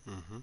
Mm-hmm.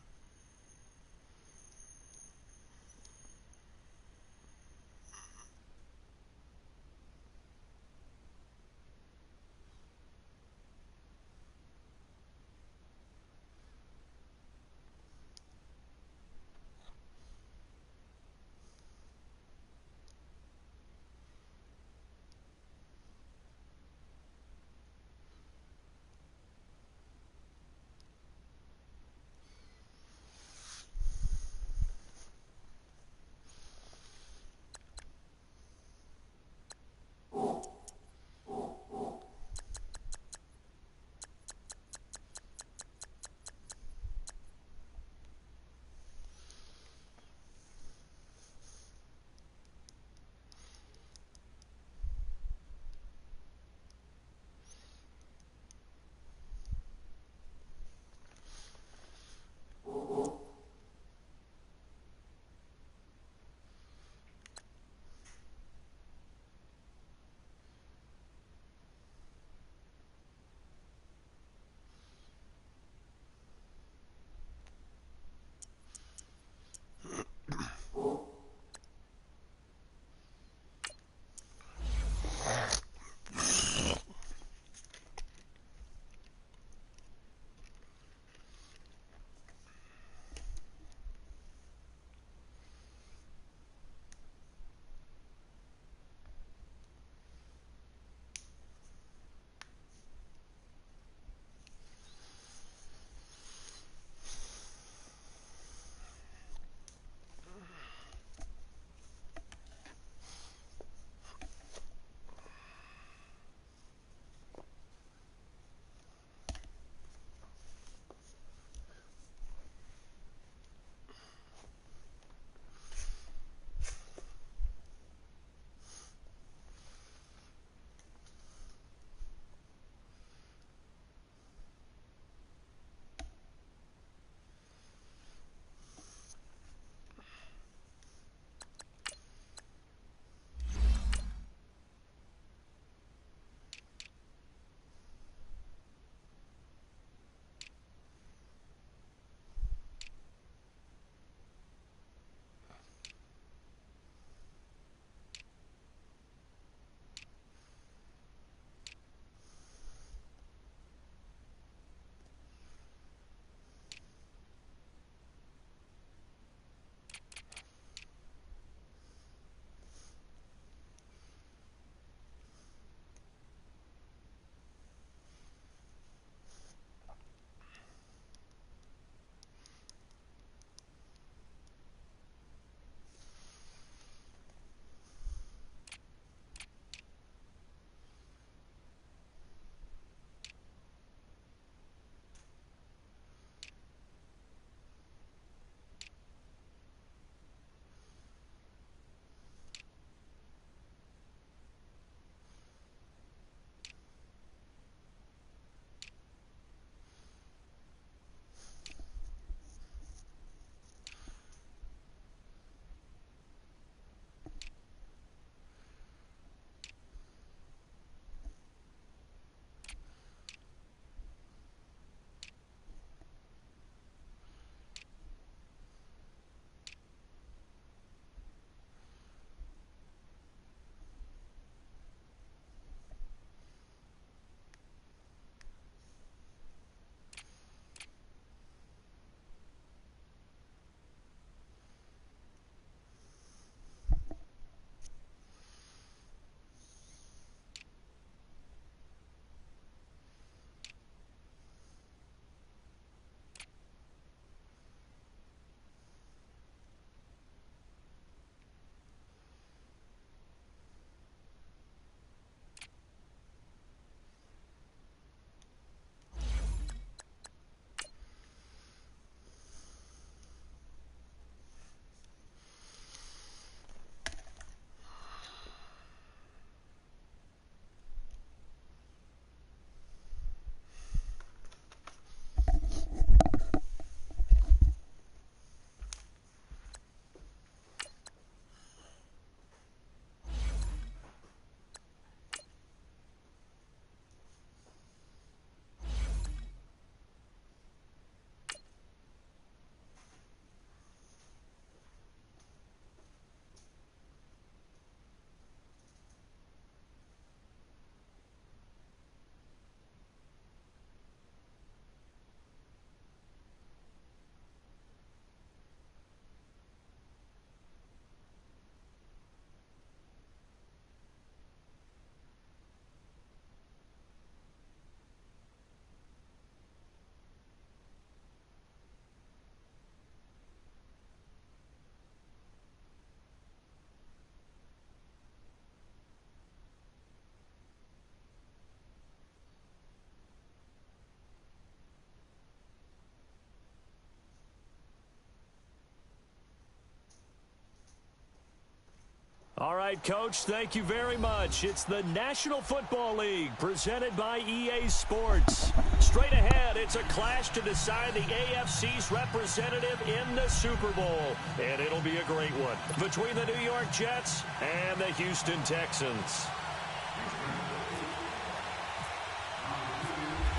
All right, Coach, thank you very much. It's the National Football League presented by EA Sports. Straight ahead, it's a clash to decide the AFC's representative in the Super Bowl. And it'll be a great one between the New York Jets and the Houston Texans.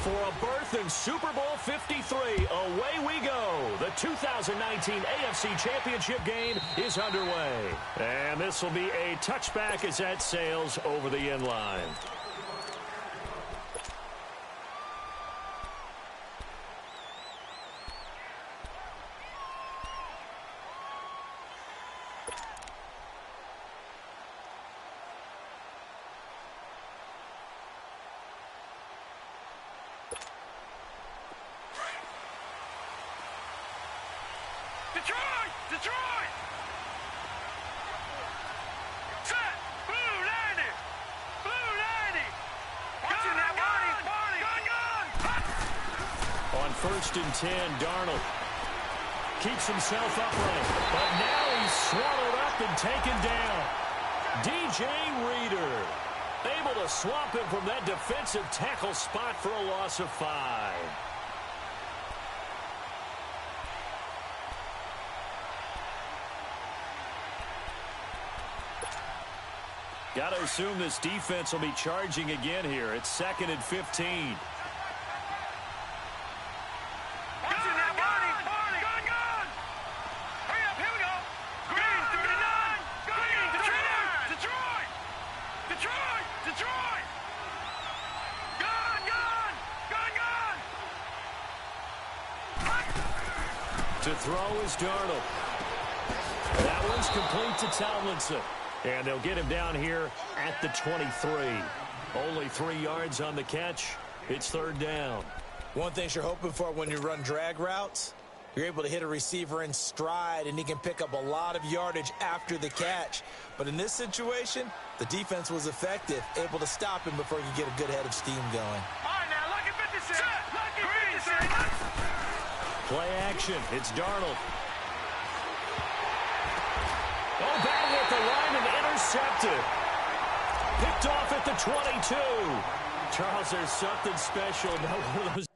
For a berth in Super Bowl 53, away we go. The 2019 AFC Championship game is underway. And this will be a touchback as that sails over the end line. Detroit! Set! Blue 90! Blue 90! Watching that gun! On 1st and 10, Darnold keeps himself upright, but now he's swallowed up and taken down. DJ Reader able to swamp him from that defensive tackle spot for a loss of 5. Got to assume this defense will be charging again here. It's 2nd and 15. To throw is Darnold. That one's complete to Tomlinson. And they'll get him down here at the 23. Only 3 yards on the catch. It's 3rd down. One thing you're hoping for when you run drag routes, you're able to hit a receiver in stride, and he can pick up a lot of yardage after the catch. But in this situation, the defense was effective, able to stop him before he could get a good head of steam going. All right, now, lucky 56. Lucky 56. Play action. It's Darnold. Oh, back at the line and intercepted. Picked off at the 22. Charles, there's something special about one of those.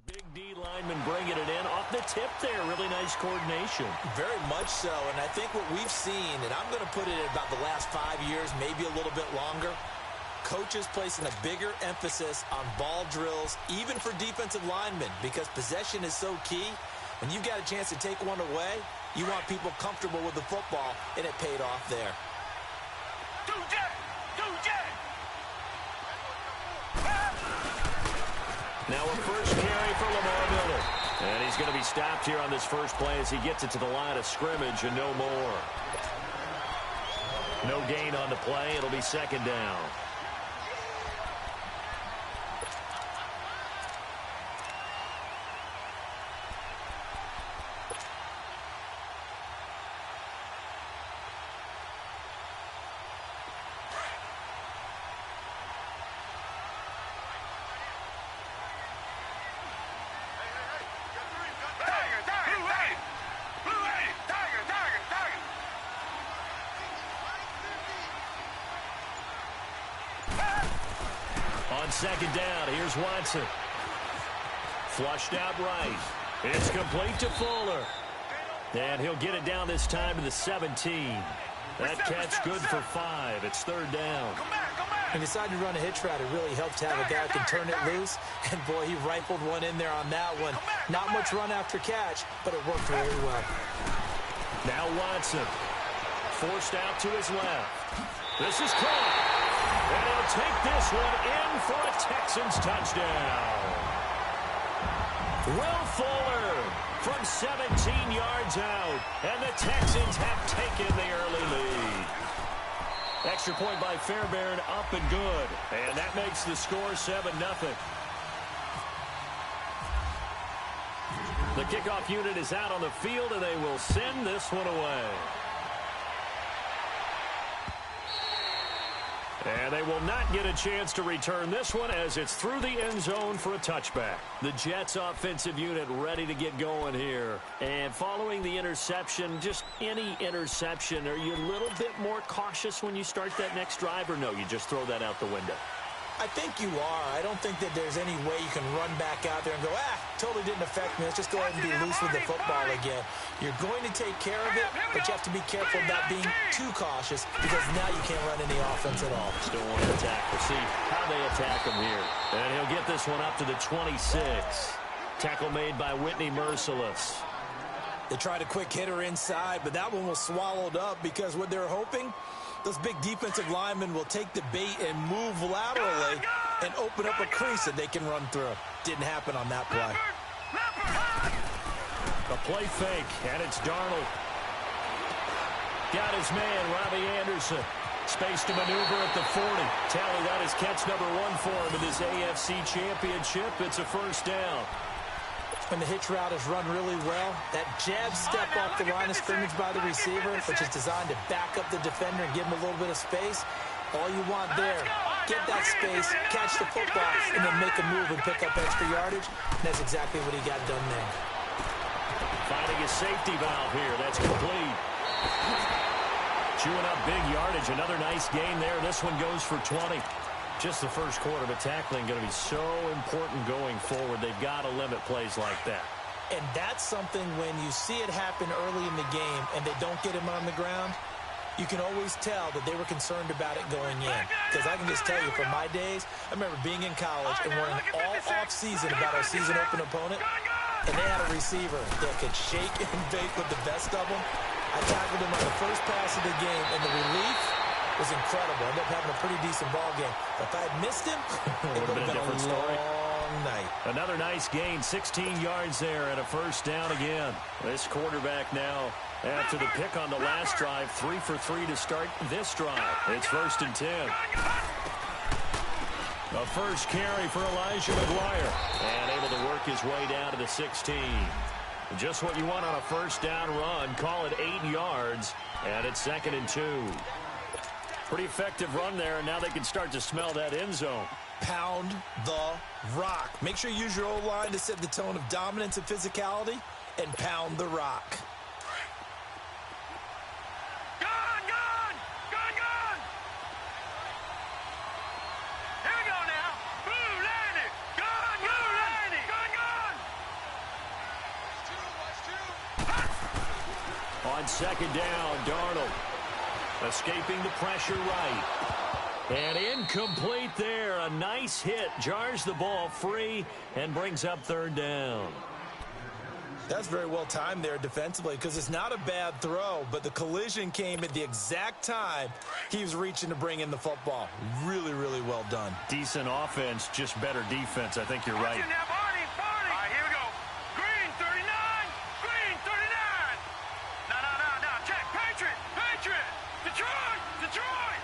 Big D lineman bringing it in off the tip there. Really nice coordination. Very much so, and I think what we've seen, and I'm going to put it at about the last 5 years, maybe a little bit longer, coaches placing a bigger emphasis on ball drills, even for defensive linemen, because possession is so key. When you've got a chance to take one away, you want people comfortable with the football, and it paid off there. Now a first carry for Lamar Miller. And he's going to be stopped here on this first play as he gets it to the line of scrimmage and no more. No gain on the play. It'll be 2nd down. On 2nd down, here's Watson. Flushed out right. It's complete to Fuller. And he'll get it down this time to the 17. That catch good for 5. It's 3rd down. He decided to run a hitch route. It really helped to have a guy who can turn it loose. And, boy, he rifled one in there on that one. Not much run after catch, but it worked very well. Now Watson. Forced out to his left. This is caught. And he'll take this one in for a Texans touchdown. Will Fuller from 17 yards out. And the Texans have taken the early lead. Extra point by Fairbairn, up and good. And that makes the score 7-0. The kickoff unit is out on the field, and they will send this one away. And they will not get a chance to return this one as it's through the end zone for a touchback. The Jets offensive unit ready to get going here. And following the interception, just any interception, are you a little bit more cautious when you start that next drive, or no, you just throw that out the window? I think you are. I don't think that there's any way you can run back out there and go, totally didn't affect me. Let's just go ahead and be loose with the football again. You're going to take care of it, but you have to be careful about being too cautious because now you can't run any offense at all. Still want to attack. We'll see how they attack him here. And he'll get this one up to the 26. Tackle made by Whitney Merciless. They tried a quick hitter inside, but that one was swallowed up because what they're hoping, those big defensive linemen will take the bait and move laterally and open up a crease that they can run through. Didn't happen on that play. A play fake, and it's Darnold. Got his man, Robbie Anderson. Space to maneuver at the 40. Tally that is catch number 1 for him in this AFC Championship. It's a first down. When the hitch route is run really well, that jab step off the line of scrimmage by the receiver, which is designed to back up the defender and give him a little bit of space, all you want there, get that space, catch the football, and then make a move and pick up extra yardage. And that's exactly what he got done there. Finding a safety valve here. That's complete. Chewing up big yardage. Another nice gain there. This one goes for 20. Just the first quarter, but tackling going to be so important going forward. They've got to limit plays like that. And that's something when you see it happen early in the game and they don't get him on the ground, you can always tell that they were concerned about it going in. Because I can just tell you from my days, I remember being in college and worrying all off-season about our season-open opponent, and they had a receiver that could shake and bake with the best of them. I tackled him on the first pass of the game, and the relief was incredible. Ended up having a pretty decent ball game. But if I had missed him, it would have been a different story. Night. Another nice gain, 16 yards there and a first down again. This quarterback now, after the pick on the last drive, 3 for 3 to start this drive. It's 1st and 10. A first carry for Elijah McGuire. And able to work his way down to the 16. Just what you want on a first down run. Call it 8 yards. And it's 2nd and 2. Pretty effective run there, and now they can start to smell that end zone. Pound the rock. Make sure you use your O-line to set the tone of dominance and physicality, and pound the rock. Gone! Gone! Here we go now. Blue landed. Gone! On 2nd down, Darnold. Escaping the pressure right. And incomplete there. A nice hit. Jars the ball free and brings up 3rd down. That's very well timed there defensively because it's not a bad throw, but the collision came at the exact time he was reaching to bring in the football. Really, really well done. Decent offense, just better defense. I think you're right. All right, here we go. Green 39. Green 39. No. Check. Patriot. Detroit.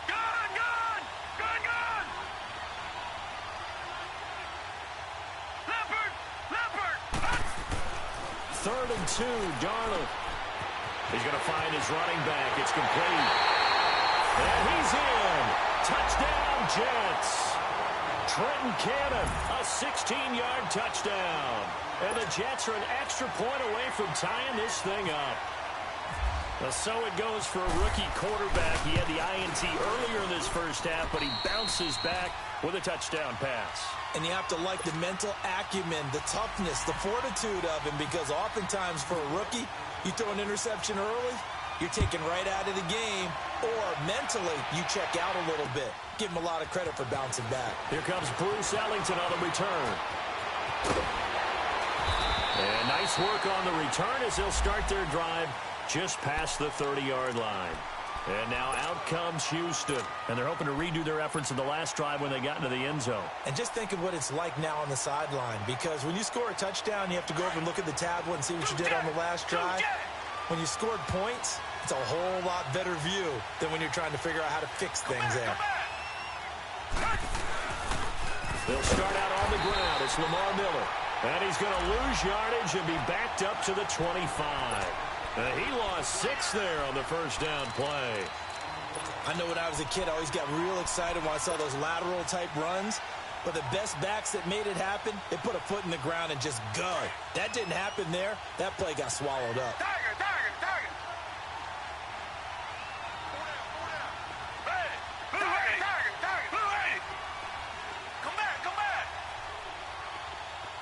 Gone. Leopard. 3rd and 2, Darnold. He's going to find his running back. It's complete. And he's in. Touchdown, Jets. Trenton Cannon, a 16-yard touchdown. And the Jets are an extra point away from tying this thing up. So it goes for a rookie quarterback. He had the INT earlier in this first half, but he bounces back with a touchdown pass. And you have to like the mental acumen, the toughness, the fortitude of him, because oftentimes for a rookie, you throw an interception early, you're taken right out of the game, or mentally you check out a little bit. Give him a lot of credit for bouncing back. Here comes Bruce Ellington on the return. And nice work on the return as they'll start their drive just past the 30-yard line. And now out comes Houston. And they're hoping to redo their efforts in the last drive when they got into the end zone. And just think of what it's like now on the sideline. Because when you score a touchdown, you have to go over and look at the tablet and see what you did on the last drive. When you scored points, it's a whole lot better view than when you're trying to figure out how to fix things there. They'll start out on the ground. It's Lamar Miller. And he's going to lose yardage and be backed up to the 25. He lost 6 there on the first down play. I know when I was a kid, I always got real excited when I saw those lateral-type runs. But the best backs that made it happen, they put a foot in the ground and just go. That didn't happen there. That play got swallowed up. Tiger, tiger, tiger. Hey, tiger, tiger, tiger. Blue 80. Come back, come back.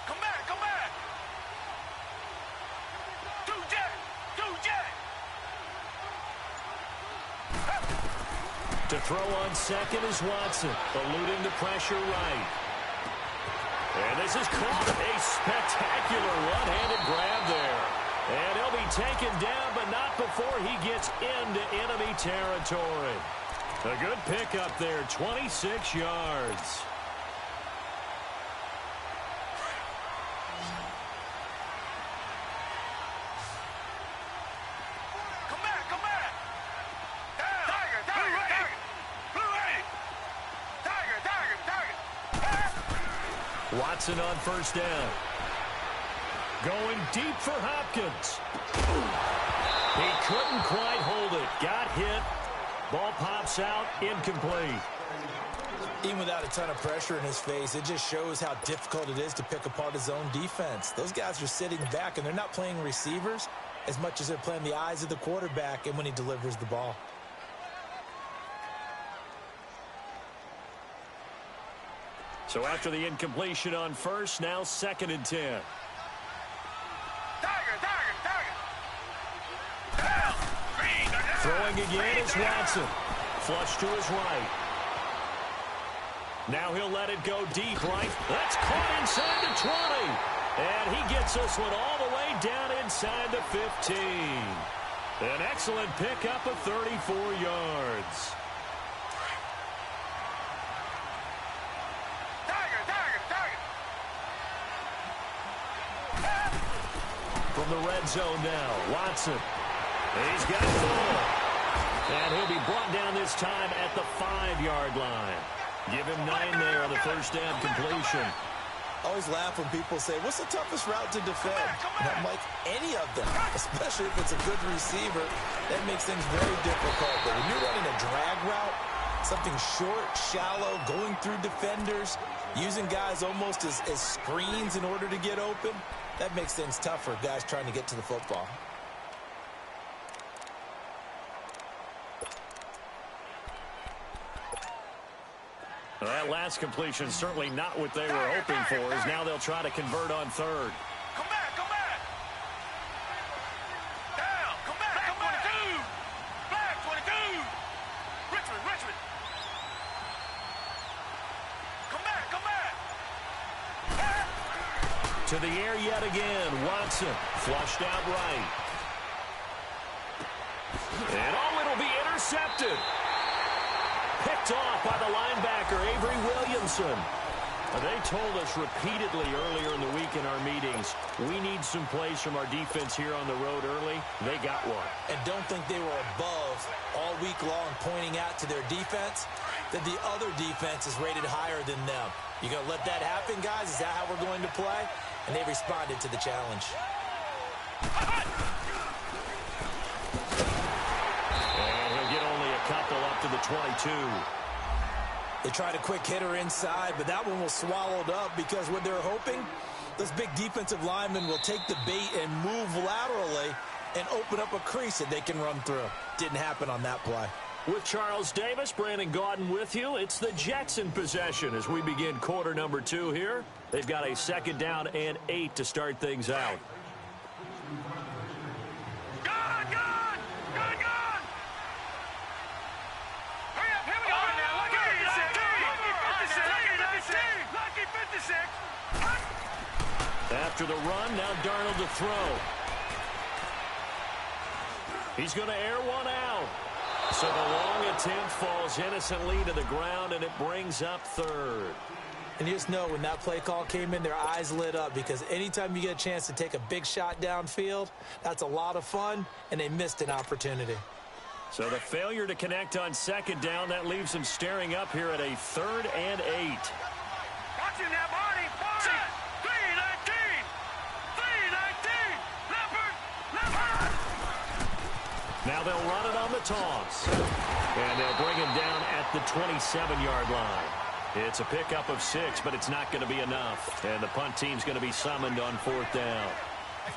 Come back, come back. Two jet, two jet. To throw on second is Watson, eluding the pressure right. And this is caught. A spectacular one-handed grab there. And he'll be taken down, but not before he gets into enemy territory. A good pickup there, 26 yards. Come back, come back. Down. Tiger, tiger, tiger. Blue 80. Tiger, tiger, tiger. Watson on first down. Going deep for Hopkins. He couldn't quite hold it. Got hit. Ball pops out, incomplete. Even without a ton of pressure in his face, it just shows how difficult it is to pick apart his own defense. Those guys are sitting back, and they're not playing receivers as much as they're playing the eyes of the quarterback and when he delivers the ball. So after the incompletion on first, now 2nd and 10. Tiger, tiger, tiger. Down. Green, Throwing again is Watson. Flush to his right. Now he'll let it go deep right. That's caught inside the 20. And he gets this one all the way down inside the 15. An excellent pickup of 34 yards. Tiger, tiger, tiger. From the red zone now, Watson. He's got 4. And he'll be brought down this time at the 5-yard line. Give him 9 there on the first down completion. I always laugh when people say, what's the toughest route to defend? And I'm like, any of them, especially if it's a good receiver. That makes things very difficult. But when you're running a drag route, something short, shallow, going through defenders, using guys almost as screens in order to get open, that makes things tough for guys trying to get to the football. Well, that last completion is certainly not what they were hoping for, as now they'll try to convert on 3rd. Come back, come back. Down, come back, come back. 22. Black 22. Richmond, Richmond. Come back, come back. To the air yet again, Watson. Flushed out right. And it'll be intercepted. Picked off by the linebacker, Avery Williamson. They told us repeatedly earlier in the week in our meetings, we need some plays from our defense here on the road early. They got one. And don't think they were above all week long pointing out to their defense that the other defense is rated higher than them. You going to let that happen, guys? Is that how we're going to play? And they responded to the challenge. Couple up to the 22. They tried a quick hitter inside, but that one was swallowed up because what they're hoping, those big defensive linemen will take the bait and move laterally and open up a crease that they can run through. Didn't happen on that play. With Charles Davis, Brandon Gaudin with you. It's the Jets in possession as we begin quarter number 2 here. They've got a 2nd down and 8 to start things out. After the run, now Darnold to throw. He's going to air one out. So the long attempt falls innocently to the ground, and it brings up 3rd. And you just know when that play call came in, their eyes lit up because anytime you get a chance to take a big shot downfield, that's a lot of fun, and they missed an opportunity. So the failure to connect on 2nd down, that leaves them staring up here at a 3rd and 8. Watching that body. 319. 319. Leopard. Leopard. they'll run it on the toss. And they'll bring him down at the 27-yard line. It's a pickup of 6, but it's not going to be enough. And the punt team's going to be summoned on 4th down.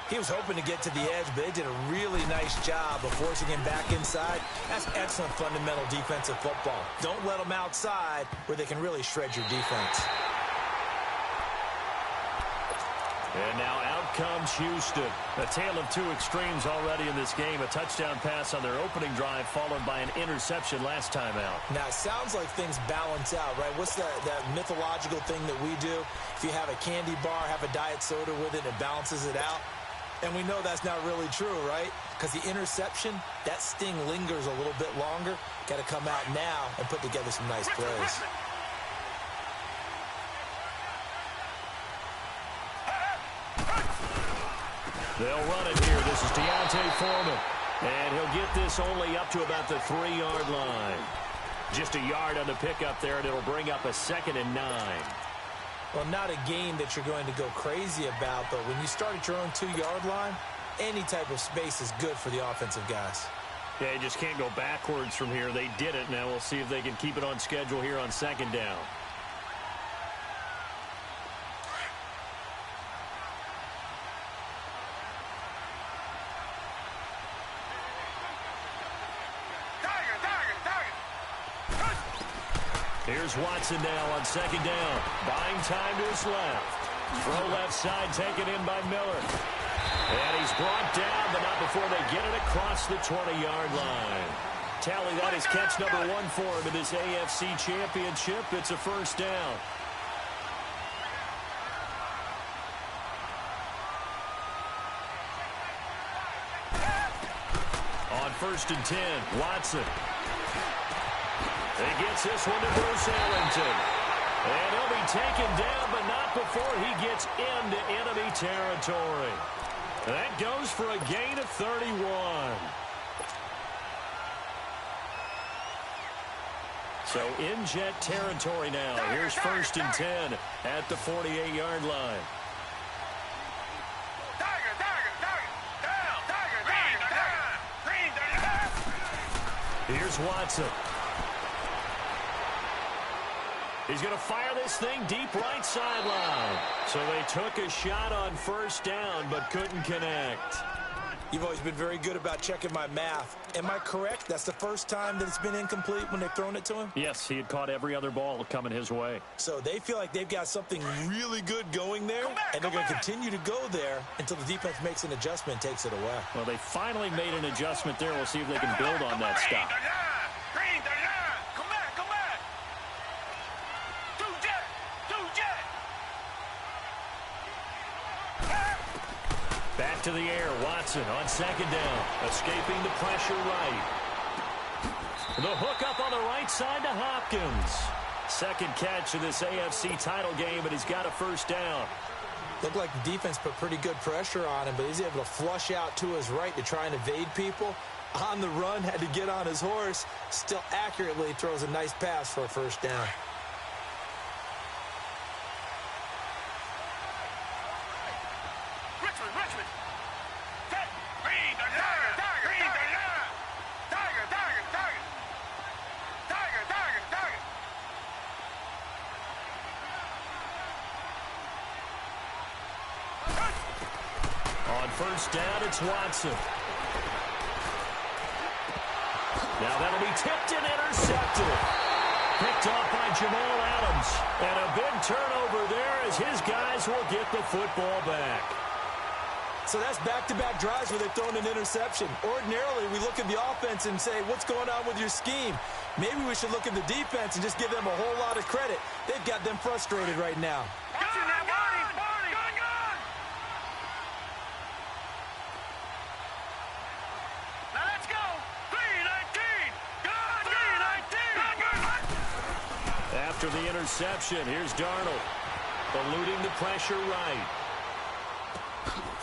He was hoping to get to the edge, but they did a really nice job of forcing him back inside. That's excellent fundamental defensive football. Don't let them outside where they can really shred your defense. And now out comes Houston. A tale of two extremes already in this game. A touchdown pass on their opening drive followed by an interception last time out. Now, it sounds like things balance out, right? What's that mythological thing that we do? If you have a candy bar, have a diet soda with it, it balances it out. And we know that's not really true, right? Because the interception, that sting lingers a little bit longer. Got to come out now and put together some nice plays. They'll run it here. This is Deontay Foreman. And he'll get this only up to about the 3-yard line. Just a yard on the pickup there, and it'll bring up a 2nd and 9. Well, not a game that you're going to go crazy about, but when you start at your own 2-yard line, any type of space is good for the offensive guys. Yeah, you just can't go backwards from here. They did it. Now we'll see if they can keep it on schedule here on 2nd down. Here's Watson now on 2nd down. Buying time to his left. Throw left side taken in by Miller. And he's brought down, but not before they get it across the 20-yard line. Tally, that is catch number 1 for him in this AFC Championship. It's a 1st down. On 1st and 10, Watson. He gets this one to Bruce Ellington. And he'll be taken down, but not before he gets into enemy territory. That goes for a gain of 31. So in jet territory now. Here's 1st and 10 at the 48-yard line. Here's Watson. He's going to fire this thing deep right sideline. So they took a shot on 1st down, but couldn't connect. You've always been very good about checking my math. Am I correct? That's the first time that it's been incomplete when they've thrown it to him? Yes, he had caught every other ball coming his way. So they feel like they've got something really good going there, and they're going to continue to go there until the defense makes an adjustment and takes it away. Well, they finally made an adjustment there. We'll see if they can build on that stop. Back to the air, Watson on 2nd down, escaping the pressure right. The hook up on the right side to Hopkins. 2nd catch of this AFC title game, but he's got a 1st down. Looked like the defense put pretty good pressure on him, but he's able to flush out to his right to try and evade people. On the run, had to get on his horse. Still accurately throws a nice pass for a 1st down. On 1st down, it's Watson. Now that'll be tipped and intercepted. Picked off by Jamal Adams. And a big turnover there as his guys will get the football back. So that's back-to-back drives where they've thrown an interception. Ordinarily, we look at the offense and say, what's going on with your scheme? Maybe we should look at the defense and just give them a whole lot of credit. They've got them frustrated right now. After the interception, here's Darnold. Eluding the pressure right.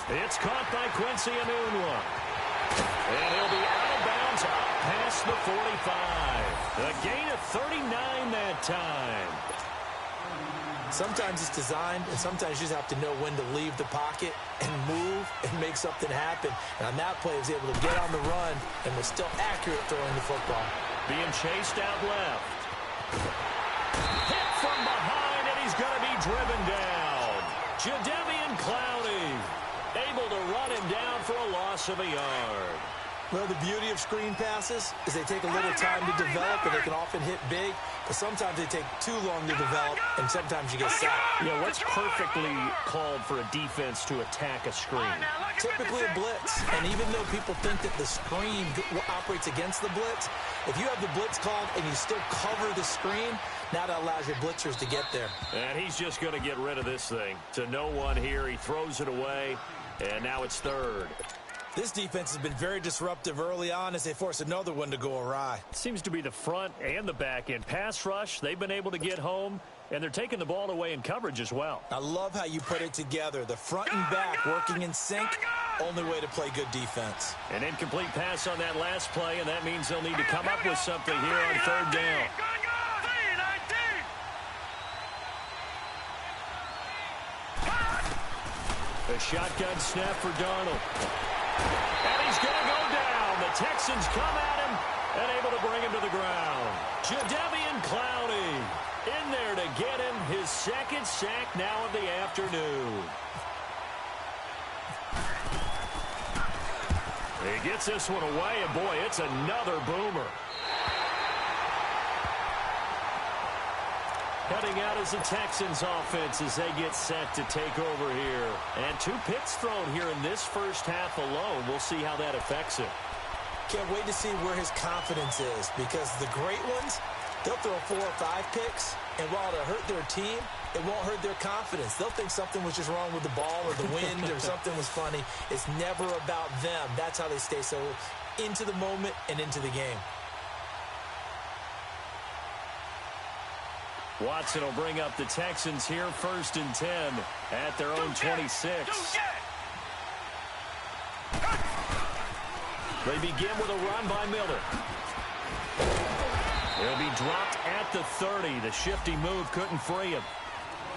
It's caught by Quincy Enunwa. And he'll be out of bounds up past the 45. A gain of 39 that time. Sometimes it's designed, and sometimes you just have to know when to leave the pocket and move and make something happen. And on that play, he was able to get on the run and was still accurate throwing the football. Being chased out left. Hit from behind, and he's going to be driven down. Jadeveon Clowney able to run him down for a loss of a yard. Well, the beauty of screen passes is they take a little time to develop, and they can often hit big, but sometimes they take too long to develop, and sometimes you get sacked. Yeah, what's perfectly called for a defense to attack a screen? Typically a blitz, and even though people think that the screen operates against the blitz, if you have the blitz called and you still cover the screen, now that allows your blitzers to get there. And he's just going to get rid of this thing. To no one here, he throws it away, and now it's third. This defense has been very disruptive early on as they force another one to go awry. Seems to be the front and the back end. Pass rush, they've been able to get home, and they're taking the ball away in coverage as well. I love how you put it together. The front and back working in sync, only way to play good defense. An incomplete pass on that last play, and that means they'll need to come up with something here on third down. A shotgun snap for Darnold. And he's going to go down. The Texans come at him and able to bring him to the ground. Jadeveon Clowney in there to get him his second sack now of the afternoon. He gets this one away, and boy, it's another boomer. Heading out as the Texans offense as they get set to take over here. And 2 picks thrown here in this first half alone. We'll see how that affects him. Can't wait to see where his confidence is, because the great ones, they'll throw 4 or 5 picks, and while it'll hurt their team, it won't hurt their confidence. They'll think something was just wrong with the ball or the wind or something was funny. It's never about them. That's how they stay so into the moment and into the game. Watson will bring up the Texans here, 1st and 10 at their own 26. They begin with a run by Miller. He'll be dropped at the 30. The shifty move couldn't free him.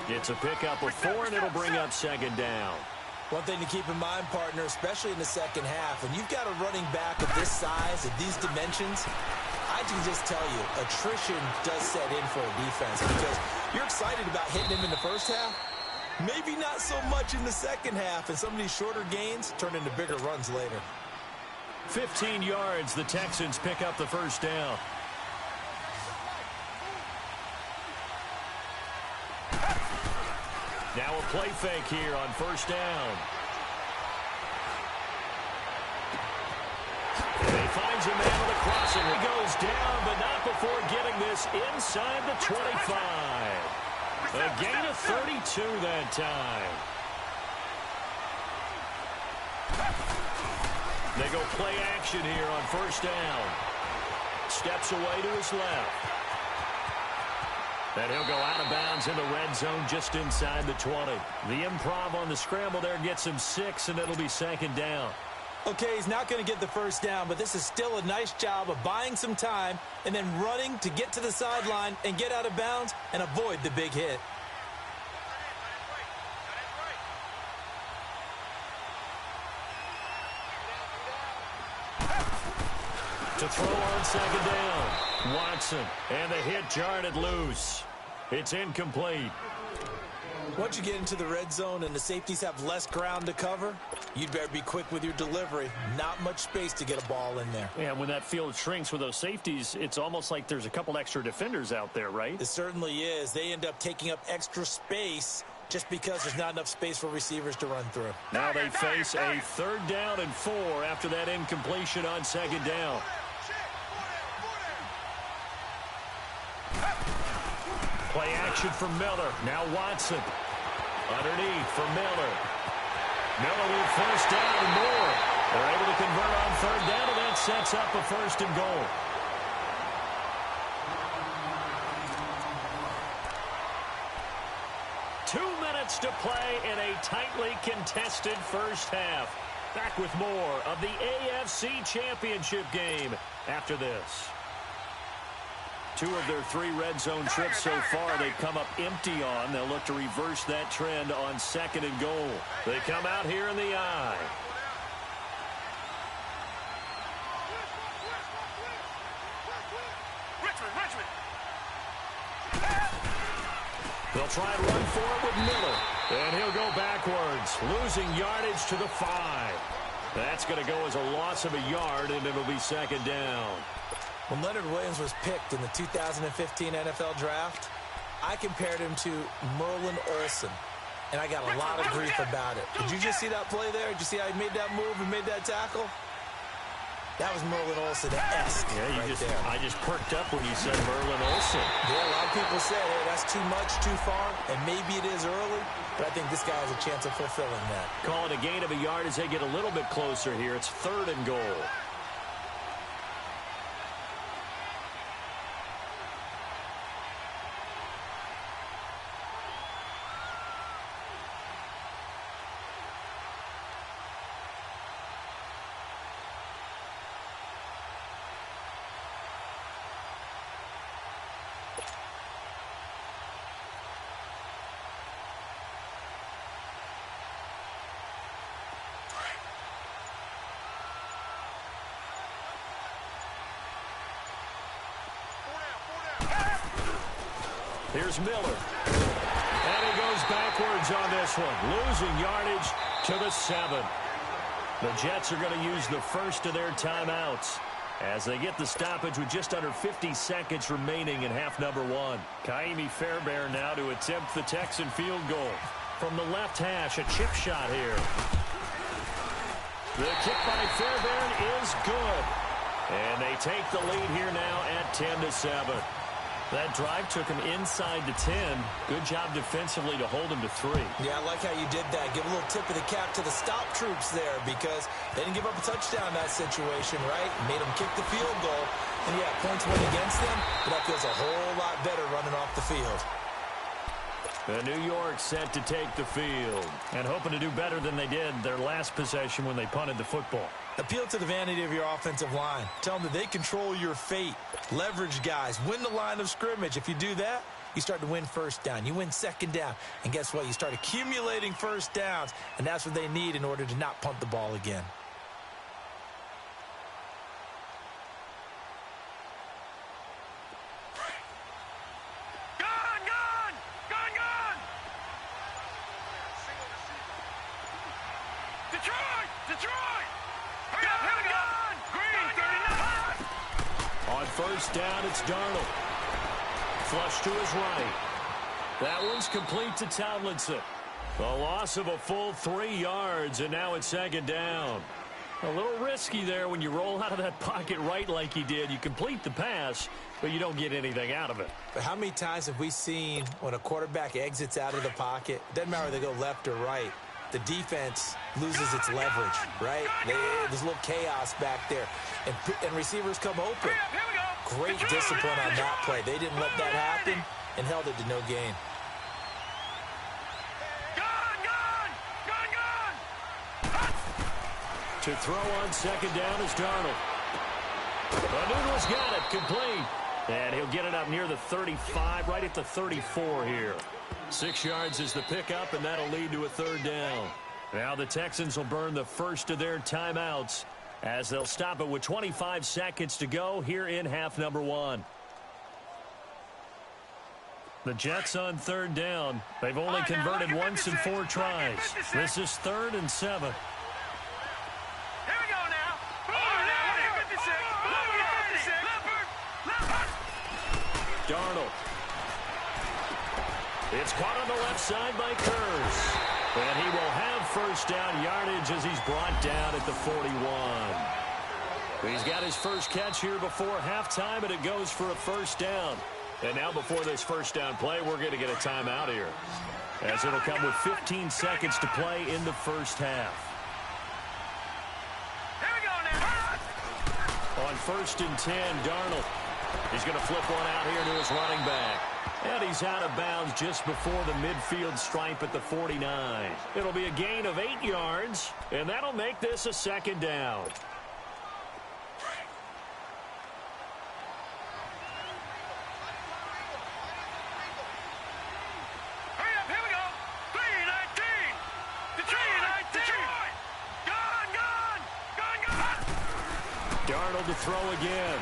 It's a pickup of 4, and it'll bring up 2nd down. One thing to keep in mind, partner, especially in the second half, when you've got a running back of this size, of these dimensions, I can just tell you, attrition does set in for a defense, because you're excited about hitting him in the first half. Maybe not so much in the second half, and some of these shorter gains turn into bigger runs later. 15 yards, the Texans pick up the 1st down. Now a play fake here on 1st down. And he finds a man with a crossing. He goes down, but not before getting this inside the 25. A gain of 32 that time. They go play action here on 1st down. Steps away to his left. And he'll go out of bounds in the red zone just inside the 20. The improv on the scramble there gets him 6, and it'll be 2nd down. Okay, he's not going to get the 1st down, but this is still a nice job of buying some time and then running to get to the sideline and get out of bounds and avoid the big hit. To throw on 2nd down. Watson, and the hit jarred loose. It's incomplete. Once you get into the red zone and the safeties have less ground to cover, you'd better be quick with your delivery. Not much space to get a ball in there. Yeah, when that field shrinks with those safeties, it's almost like there's a couple extra defenders out there, right? It certainly is. They end up taking up extra space just because there's not enough space for receivers to run through. Now they face a 3rd down and 4 after that incompletion on 2nd down. Play action for Miller. Now Watson. Underneath for Miller. Miller with 1st down and more. They're able to convert on 3rd down, and that sets up a 1st and goal. To play in a tightly contested first half. Back with more of the AFC Championship game after this. 2 of their 3 red zone trips so far they've come up empty on. They'll look to reverse that trend on 2nd and goal. They come out here in the I. They'll try and run for it with Miller. And he'll go backwards, losing yardage to the 5. That's going to go as a loss of a yard, and it'll be 2nd down. When Leonard Williams was picked in the 2015 NFL Draft, I compared him to Merlin Olsen, and I got a lot of grief about it. Did you just see that play there? Did you see how he made that move and made that tackle? That was Merlin Olsen-esque. Yeah, I just perked up when you said Merlin Olsen. Yeah, a lot of people say, hey, that's too much, too far, and maybe it is early, but I think this guy has a chance of fulfilling that. Call it a gain of a yard as they get a little bit closer here. It's 3rd and goal. Here's Miller. And he goes backwards on this one, losing yardage to the 7. The Jets are going to use the first of their timeouts as they get the stoppage with just under 50 seconds remaining in half number 1. Kaimi Fairbairn now to attempt the Texan field goal. From the left hash, a chip shot here. The kick by Fairbairn is good. And they take the lead here now at 10-7. That drive took him inside to 10. Good job defensively to hold him to 3. Yeah, I like how you did that. Give a little tip of the cap to the stop troops there because they didn't give up a touchdown in that situation, right? Made them kick the field goal. And, yeah, points went against them, but that feels a whole lot better running off the field. The New York set to take the field and hoping to do better than they did their last possession when they punted the football. Appeal to the vanity of your offensive line. Tell them that they control your fate. Leverage guys. Win the line of scrimmage. If you do that, you start to win 1st down. You win 2nd down. And guess what? You start accumulating 1st downs. And that's what they need in order to not punt the ball again. First down, it's Darnold. Flush to his right. That one's complete to Tomlinson. A loss of a full 3 yards, and now it's 2nd down. A little risky there when you roll out of that pocket right like he did. You complete the pass, but you don't get anything out of it. But how many times have we seen when a quarterback exits out of the pocket, doesn't matter whether they go left or right, the defense loses its leverage, right? There's a little chaos back there, and receivers come open. Great discipline on that play. They didn't let that happen and held it to no gain. To throw on 2nd down is Darnold. Noodle's got it, complete. And he'll get it up near the 35, right at the 34 here. 6 yards is the pickup, and that'll lead to a 3rd down. Now the Texans will burn the first of their timeouts as they'll stop it with 25 seconds to go here in half number 1. The Jets on 3rd down. They've only converted once in 4 tries. This is 3rd and 7. Darnold. It's caught on the left side by Kurz. And he will have 1st down yardage as he's brought down at the 41. He's got his first catch here before halftime, and it goes for a 1st down. And now before this 1st down play, we're going to get a timeout here, as it'll come with 15 seconds to play in the 1st half. Here we go now. On 1st and 10, Darnold. He's going to flip one out here to his running back. And he's out of bounds just before the midfield stripe at the 49. It'll be a gain of 8 yards, and that'll make this a 2nd down. Darnold to throw again.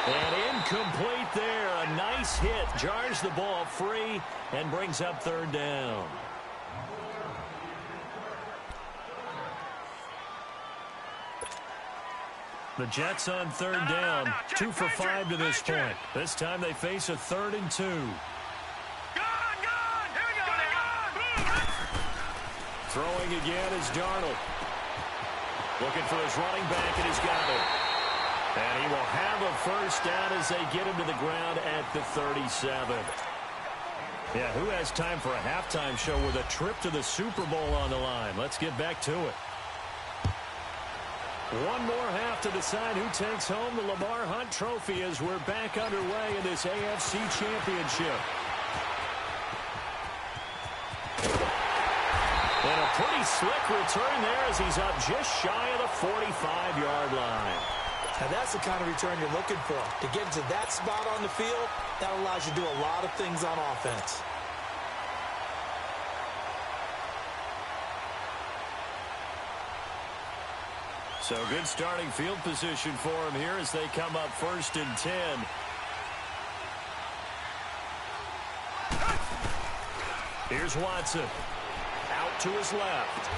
And incomplete there. A nice hit. Jars the ball free and brings up third down. The Jets on third down. 2 for 5 to this point. This time they face a 3rd and 2. Throwing again is Darnold. Looking for his running back, and he's got it. And he will have a first down as they get him to the ground at the 37. Yeah, who has time for a halftime show with a trip to the Super Bowl on the line? Let's get back to it. One more half to decide who takes home the Lamar Hunt Trophy as we're back underway in this AFC Championship. And a pretty slick return there as he's up just shy of the 45-yard line. Now that's the kind of return you're looking for. To get to that spot on the field, that allows you to do a lot of things on offense. So good starting field position for him here as they come up 1st and 10. Here's Watson. Out to his left.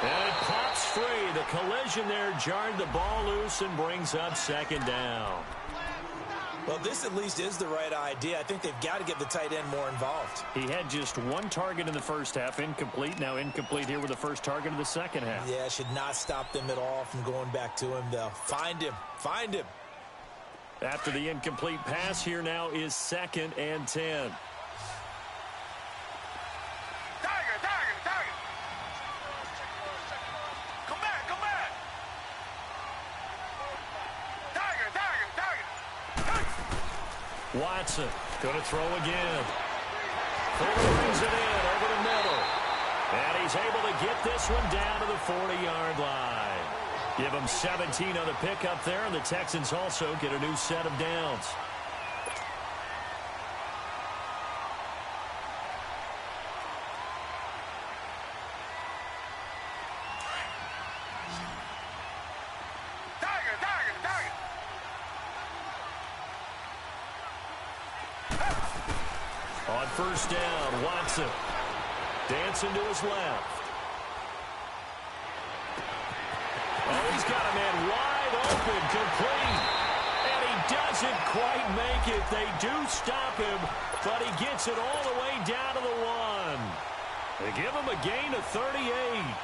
And it pops free. The collision there jarred the ball loose and brings up 2nd down. Well, this at least is the right idea. I think they've got to get the tight end more involved. He had just 1 target in the first half, incomplete. Now incomplete here with the first target of the second half. Yeah, should not stop them at all from going back to him, though. Find him. Find him. After the incomplete pass, here now is 2nd and 10. Watson going to throw again. Fuller brings it in over the middle. And he's able to get this one down to the 40-yard line. Give him 17 on the pickup there, and the Texans also get a new set of downs. On 1st down, Watson dancing to his left. Oh, he's got a man wide open, complete. And he doesn't quite make it. They do stop him, but he gets it all the way down to the 1. They give him a gain of 38.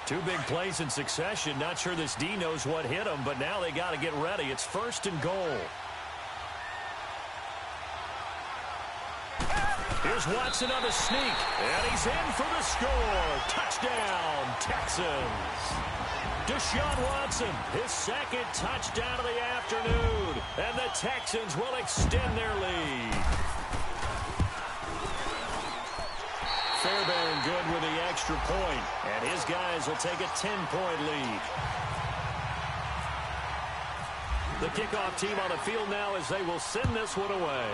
Two big plays in succession. Not sure this D knows what hit him, but now they got to get ready. It's 1st and goal. Here's Watson on the sneak, and he's in for the score. Touchdown, Texans. Deshaun Watson, his 2nd touchdown of the afternoon, and the Texans will extend their lead. Fairbairn good with the extra point, and his guys will take a 10-point lead. The kickoff team on the field now as they will send this one away.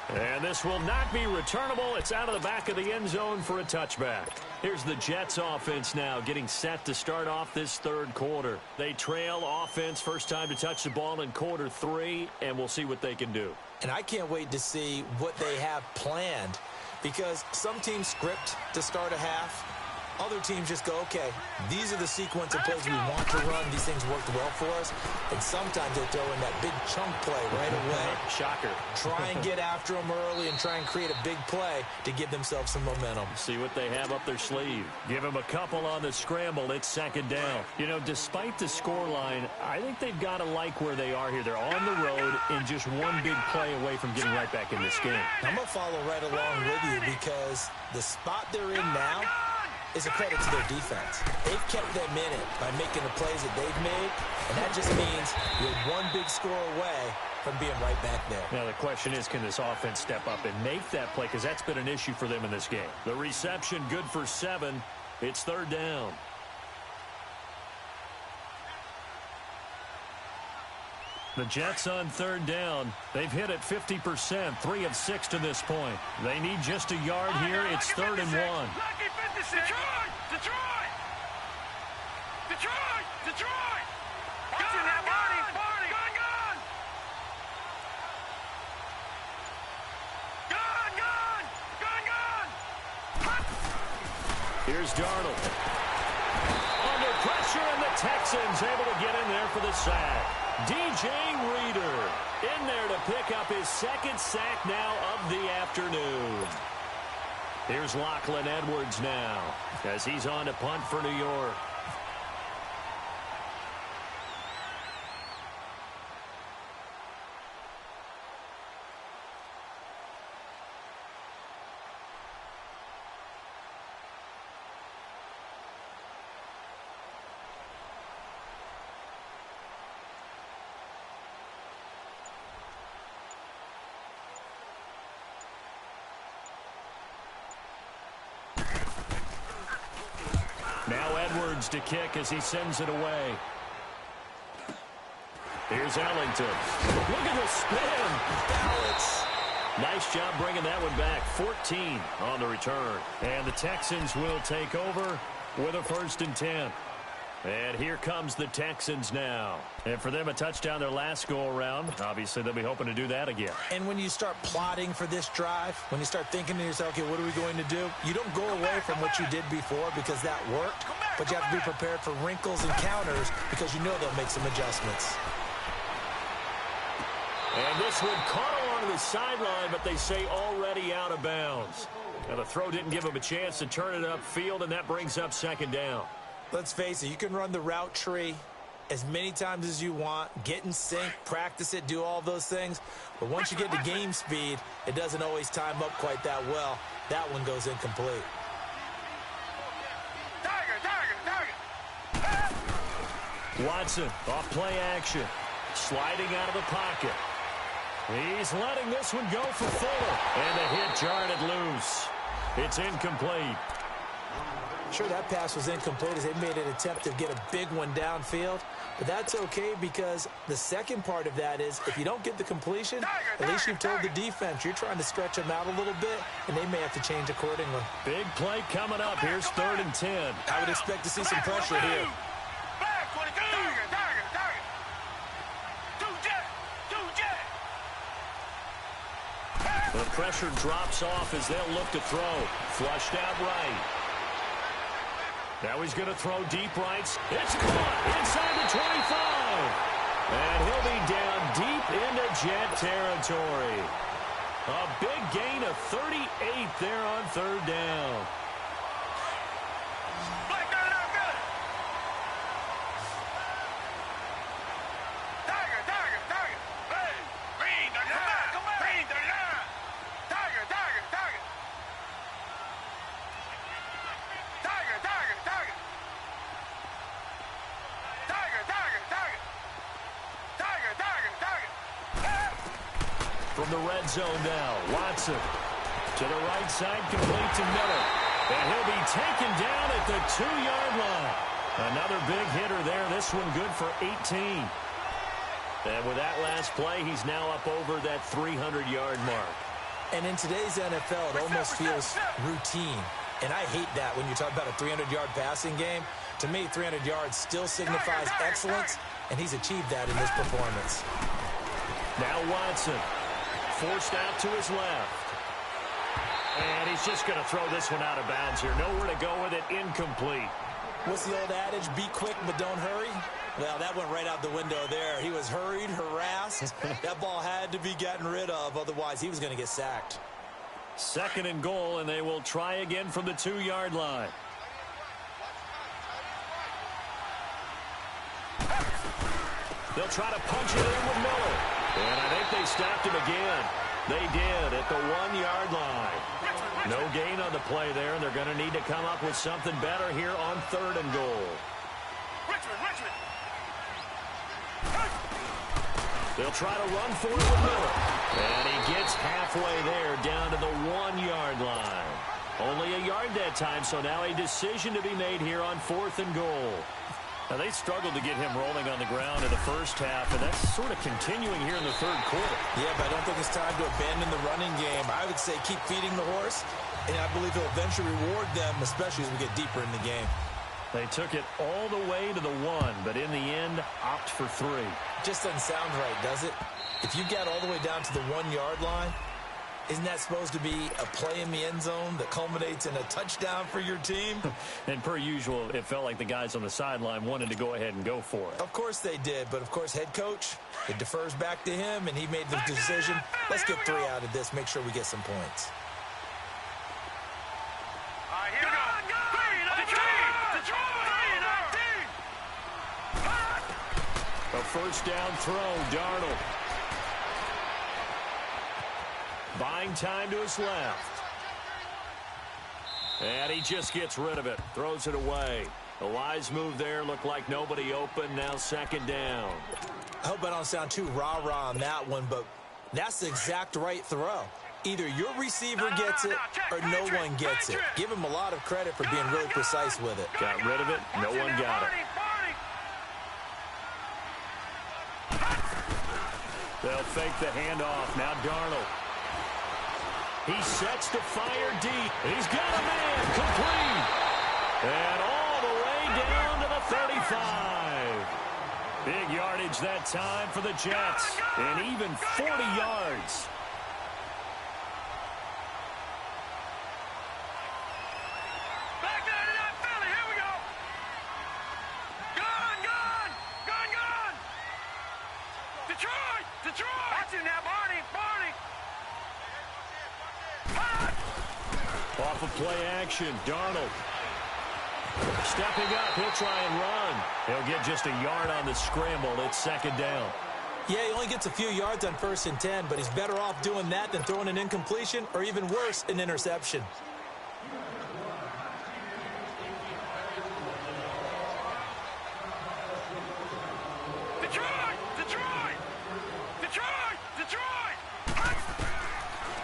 And this will not be returnable. It's out of the back of the end zone for a touchback. Here's the Jets offense now getting set to start off this 3rd quarter. They trail offense, first time to touch the ball in quarter 3, and we'll see what they can do. And I can't wait to see what they have planned, because some teams script to start a half. Other teams just go, okay, these are the sequence of plays we want to run. These things worked well for us. And sometimes they throw in that big chunk play right away. Shocker. Try and get after them early and try and create a big play to give themselves some momentum. See what they have up their sleeve. Give them a couple on the scramble. It's 2nd down. You know, despite the scoreline, I think they've got to like where they are here. They're on the road and just one big play away from getting right back in this game. I'm going to follow right along with you, because the spot they're in now is a credit to their defense. They've kept them in it by making the plays that they've made, and that just means you're one big score away from being right back there. Now the question is, can this offense step up and make that play, because that's been an issue for them in this game. The reception good for 7. It's 3rd down. The Jets on third down. They've hit it 50%, 3 of 6 to this point. They need just a yard here. It's 3rd and 1. Lucky 56. Detroit! Detroit! Detroit! Detroit! Watching that body! Gun! Gun! Gun! Gun! Gun! Gun! Here's Darnold. Under pressure, and the Texans able to get in there for the sack. DJ Reader in there to pick up his 2nd sack now of the afternoon. Here's Lachlan Edwards now as he's on to punt for New York. Now Edwards to kick as he sends it away. Here's Ellington. Look at the spin. Balance. Nice job bringing that one back. 14 on the return. And the Texans will take over with a 1st and 10. And here comes the Texans now. And for them, a touchdown their last go-around. Obviously, they'll be hoping to do that again. And when you start plotting for this drive, when you start thinking to yourself, okay, what are we going to do? You don't go away from what you did before because that worked, but you have to be prepared for wrinkles and counters because you know they'll make some adjustments. And this one caught along the sideline, but they say already out of bounds. Now, the throw didn't give him a chance to turn it upfield, and that brings up 2nd down. Let's face it, you can run the route tree as many times as you want, get in sync, practice it, do all those things. But once you get to game speed, it doesn't always time up quite that well. That one goes incomplete. Watson off play action, sliding out of the pocket. He's letting this one go for Fuller, and the hit jarred it loose. It's incomplete. Sure, that pass was incomplete as they made an attempt to get a big one downfield. But that's okay because the second part of that is if you don't get the completion, at least you've told the defense you're trying to stretch them out a little bit, and they may have to change accordingly. Big play coming up. Here's 3rd and 10. I would expect to see some pressure here. The pressure drops off as they'll look to throw. Flushed out right. Now he's going to throw deep right. It's caught inside the 25. And he'll be down deep into Jet territory. A big gain of 38 there on 3rd down. From the red zone now, Watson to the right side, complete to Miller. And he'll be taken down at the 2-yard line. Another big hitter there. This one good for 18. And with that last play, he's now up over that 300-yard mark. And in today's NFL, it almost feels routine. And I hate that when you talk about a 300-yard passing game. To me, 300 yards still signifies excellence, and he's achieved that in this performance. Now Watson. Forced out to his left. And he's just going to throw this one out of bounds here. Nowhere to go with it. Incomplete. What's the old adage? Be quick, but don't hurry. Well, that went right out the window there. He was hurried, harassed. That ball had to be gotten rid of. Otherwise, he was going to get sacked. 2nd and goal, and they will try again from the 2-yard line. They'll try to punch it in with Miller. And I think they stopped him again. They did at the 1-yard line. No gain on the play there, and they're going to need to come up with something better here on 3rd and goal. Richmond. They'll try to run for it with Miller. And he gets halfway there down to the 1-yard line. Only a yard that time, so now a decision to be made here on 4th and goal. Now, they struggled to get him rolling on the ground in the first half, and that's sort of continuing here in the third quarter. Yeah, but I don't think it's time to abandon the running game. I would say keep feeding the horse, and I believe he'll eventually reward them, especially as we get deeper in the game. They took it all the way to the 1, but in the end, opt for 3. Just doesn't sound right, does it? If you get all the way down to the 1-yard line, isn't that supposed to be a play in the end zone that culminates in a touchdown for your team? And per usual, it felt like the guys on the sideline wanted to go ahead and go for it. Of course they did, but of course head coach, it defers back to him, and he made the decision. Let's get 3 out of this, make sure we get some points. All right, here we go. 3-19. A first down throw, Darnold. Buying time to his left. And he just gets rid of it. Throws it away. A wise move there. Looked like nobody open. Now second down. I hope I don't sound too rah-rah on that one, but that's the exact right throw. Either your receiver gets it or no one gets it. Give him a lot of credit for being really precise with it. Got rid of it. No one got it. They'll fake the handoff. Now Darnold. He sets to fire deep. He's got a man complete. And all the way down to the 35. Big yardage that time for the Jets. And even 40 yards. Back there to that Philly. Here we go. Gone. Detroit. That's in there, Barney. Off of play action, Darnold. Stepping up, he'll try and run. He'll get just a yard on the scramble. It's second down. Yeah, he only gets a few yards on 1st and 10, but he's better off doing that than throwing an incompletion or even worse, an interception. Detroit.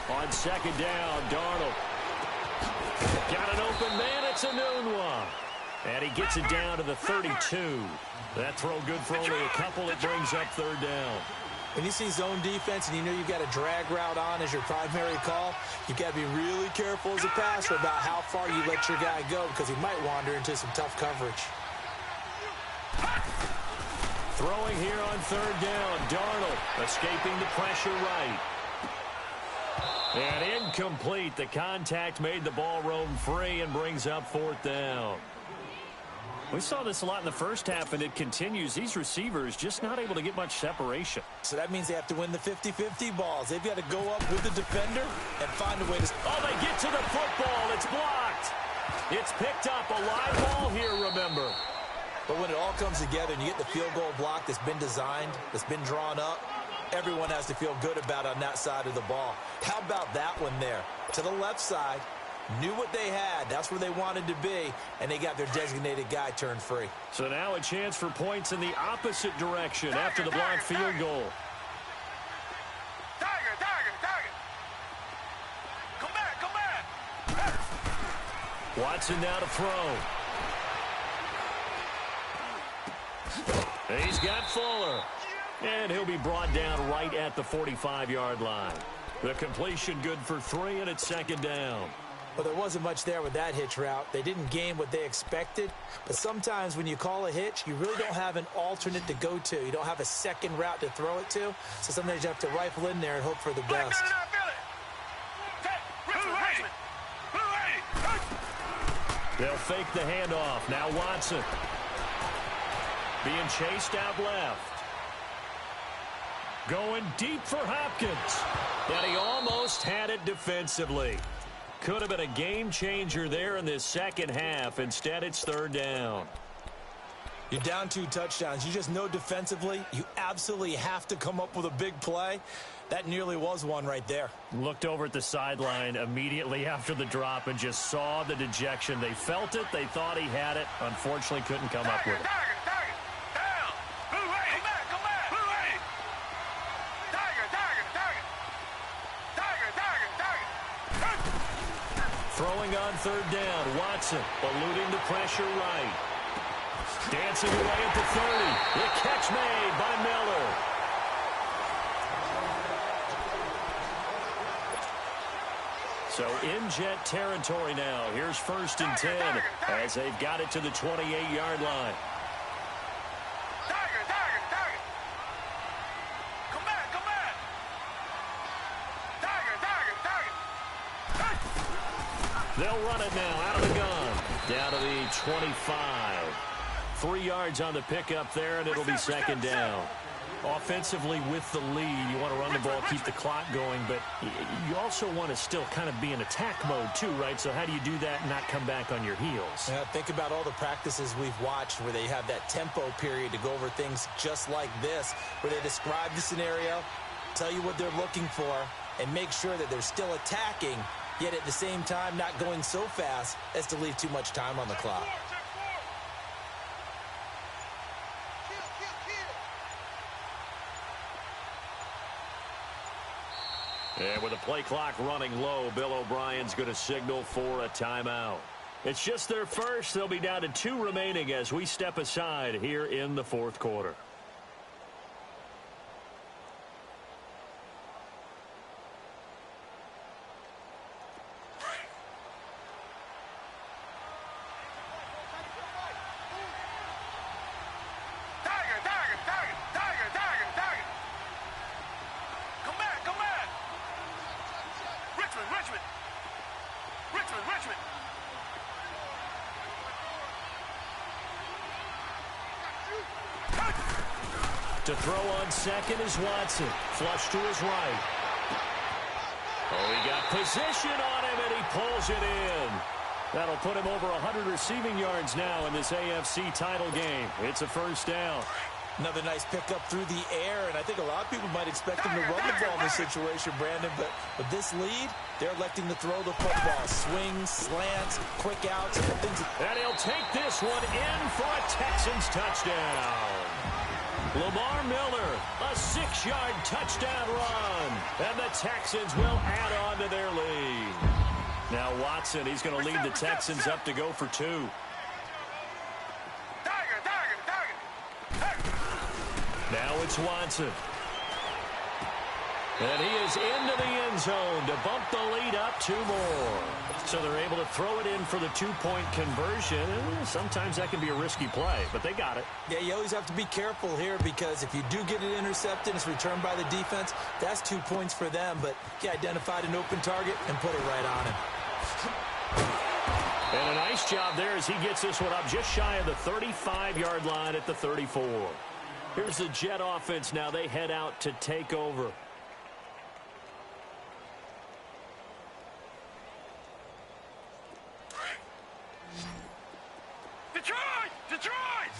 On second down, Darnold. Got an open man. It's a noon one. And he gets it down to the 32. That throw good for only a couple. It brings up third down. When you see zone defense and you know you've got a drag route on as your primary call, you've got to be really careful as a passer about how far you let your guy go because he might wander into some tough coverage. Throwing here on third down, Darnold escaping the pressure right. And incomplete. The contact made the ball roam free and brings up fourth down. We saw this a lot in the first half, and it continues. These receivers just not able to get much separation. So that means they have to win the 50-50 balls. They've got to go up with the defender and find a way to... Oh, they get to the football. It's blocked. It's picked up. A live ball here, remember. But when it all comes together and you get the field goal block that's been designed, that's been drawn up, everyone has to feel good about on that side of the ball. How about that one there? To the left side, knew what they had. That's where they wanted to be, and they got their designated guy turned free. So now a chance for points in the opposite direction after the blocked field goal. Tiger. Come back. Watson now to throw. He's got Fuller. And he'll be brought down right at the 45-yard line. The completion good for 3, and it's second down. Well, there wasn't much there with that hitch route. They didn't gain what they expected. But sometimes when you call a hitch, you really don't have an alternate to go to. You don't have a second route to throw it to. So sometimes you have to rifle in there and hope for the best. They'll fake the handoff. Now Watson. Being chased out left. Going deep for Hopkins. And he almost had it defensively. Could have been a game changer there in this second half. Instead, it's third down. You're down 2 touchdowns. You just know defensively you absolutely have to come up with a big play. That nearly was one right there. Looked over at the sideline immediately after the drop and just saw the dejection. They felt it. They thought he had it. Unfortunately, couldn't come up with it. Throwing on third down, Watson eluding the pressure right. Dancing away at the 30. The catch made by Miller. So in Jet territory now. Here's 1st and 10 as they've got it to the 28-yard line. Come back. They'll run it now out of the gun. Down to the 25. 3 yards on the pickup there, and it'll be 2nd down. Offensively with the lead, you want to run the ball, keep the clock going, but you also want to still kind of be in attack mode too, right? So how do you do that and not come back on your heels? Yeah, think about all the practices we've watched where they have that tempo period to go over things just like this, where they describe the scenario, tell you what they're looking for, and make sure that they're still attacking, yet at the same time not going so fast as to leave too much time on the clock. And with the play clock running low, Bill O'Brien's going to signal for a timeout. It's just their first. They'll be down to 2 remaining as we step aside here in the 4th quarter. Richmond. To throw on 2nd is Watson. Flush to his right. Oh, he got position on him, and he pulls it in. That'll put him over 100 receiving yards now in this AFC title game. It's a 1st down. Another nice pickup through the air, and I think a lot of people might expect him to run the ball in this situation, Brandon, but with this lead, they're electing to throw the football. Swings, slants, quick outs, things. And he'll take this one in for a Texans touchdown. Lamar Miller, a 6-yard touchdown run, and the Texans will add on to their lead. Now Watson, he's going to lead the Texans up to go for 2. Now it's Watson. And he is into the end zone to bump the lead up 2 more. So they're able to throw it in for the 2-point conversion. Sometimes that can be a risky play, but they got it. Yeah, you always have to be careful here because if you do get it intercepted, it's returned by the defense, that's 2 points for them. But he identified an open target and put it right on him. And a nice job there as he gets this one up just shy of the 35-yard line at the 34. Here's the Jet offense now. They head out to take over. Detroit!